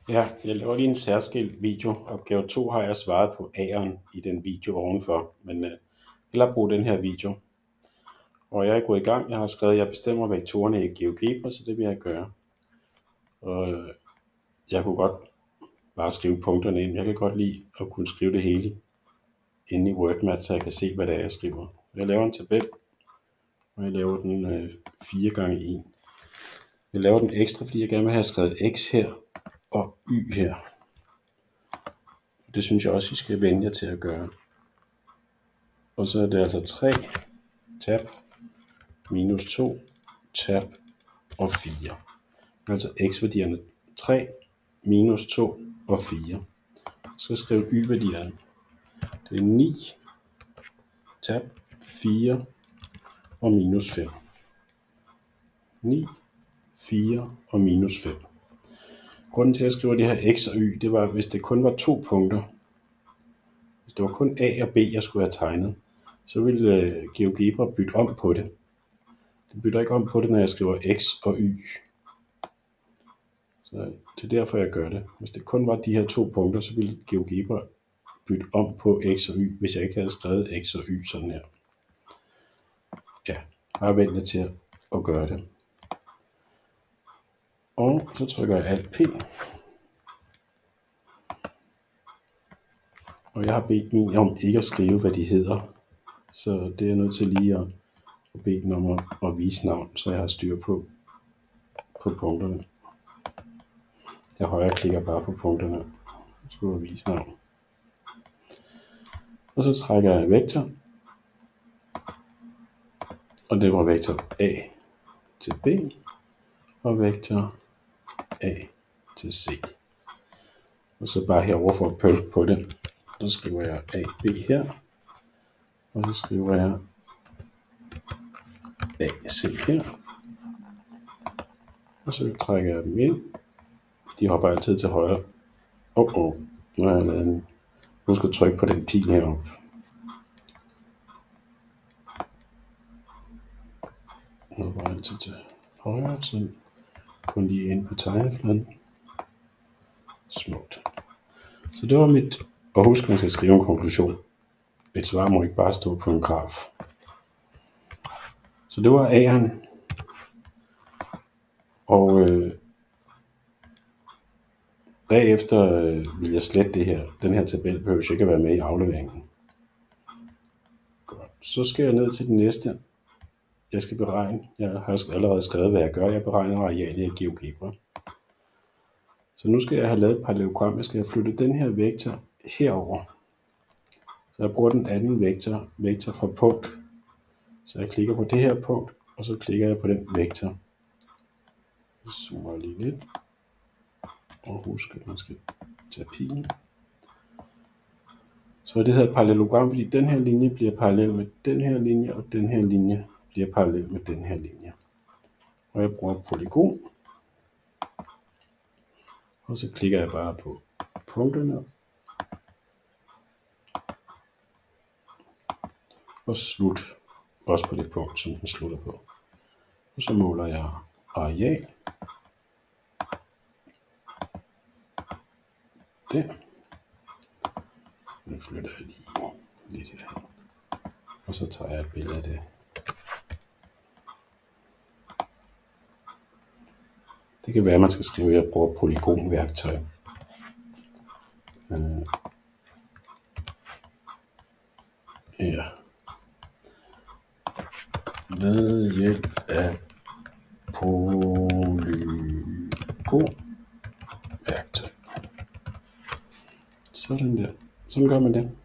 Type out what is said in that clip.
Ja, jeg laver lige en særskilt video. Opgave 2 har jeg svaret på A'eren i den video ovenfor, men hellere bruge den her video. Og jeg er gået i gang. Jeg har skrevet, at jeg bestemmer vektorerne i GeoGebra, så det vil jeg gøre. Og jeg kunne godt bare skrive punkterne ind. Jeg kan godt lide at kunne skrive det hele inde i WordMat, så jeg kan se, hvad det er, jeg skriver. Jeg laver en tabel, og jeg laver den 4 gange 1. Jeg laver den ekstra, fordi jeg gerne vil have skrevet x her og y her. Det synes jeg også, I skal vende jer til at gøre. Og så er det altså 3, tab, minus 2, tab og 4. Altså x-værdierne 3, minus 2 og 4. Så skal jeg skrive y-værdierne. Det er 9, tab, 4 og minus 5. 9, 4 og minus 5. Grunden til, at jeg skriver det her x og y, det var, hvis det kun var 2 punkter. Hvis det var kun a og b, jeg skulle have tegnet, så ville GeoGebra bytte om på det. Det bytter ikke om på det, når jeg skriver x og y. Så det er derfor, jeg gør det. Hvis det kun var de her 2 punkter, så ville GeoGebra bytte om på x og y, hvis jeg ikke havde skrevet x og y sådan her. Ja, bare vent jer til at gøre det. Og så trykker jeg Alt P. Og jeg har bedt min om ikke at skrive, hvad de hedder. Så det er jeg nødt til lige at bede den om at vise navn, så jeg har styr på punkterne. Jeg højreklikker bare på punkterne. Så skal jeg vise navn. Og så trækker jeg vektor. Og det var vektor A til B. Og vektor A til C. Og så bare herover for at pølte på det. Så skriver jeg AB her. Og så skriver jeg AC her. Og så trækker jeg dem ind. De hopper altid til højre. Nu har jeg lavet en. Nu skal jeg trykke på den pil heroppe. Nu hopper jeg altid til højre, så kun lige ind på tegnefladen. Smukt. Så det var mit. Og husk, man skal skrive en konklusion. Et svar må ikke bare stå på en graf. Så det var A'eren. Og bagefter vil jeg slette det her. Den her tabel behøver ikke at være med i afleveringen. Godt. Så skal jeg ned til den næste. Jeg skal beregne. Jeg har allerede skrevet, hvad jeg gør. Jeg beregner arealet i GeoGebra. Så nu skal jeg have lavet et parallelogram. Jeg skal have flyttet den her vektor herover. Så jeg bruger den anden vektor fra punkt. Så jeg klikker på det her punkt, og så klikker jeg på den vektor. Så zoomer jeg lige lidt. Og husk, at man skal tage pilen. Så det hedder parallelogram, fordi den her linje bliver parallel med den her linje, og den her linje bliver parallel med den her linje. Og jeg bruger polygon. Og så klikker jeg bare på punkterne. Og slut. Også på det punkt, som den slutter på. Og så måler jeg areal. Der. Nu flytter jeg lige lidt herhen. Og så tager jeg et billede af det. Det kan være, at man skal skrive, at jeg bruger polygonværktøj. Ja. Med hjælp af polygonværktøj. Sådan der. Sådan gør man det.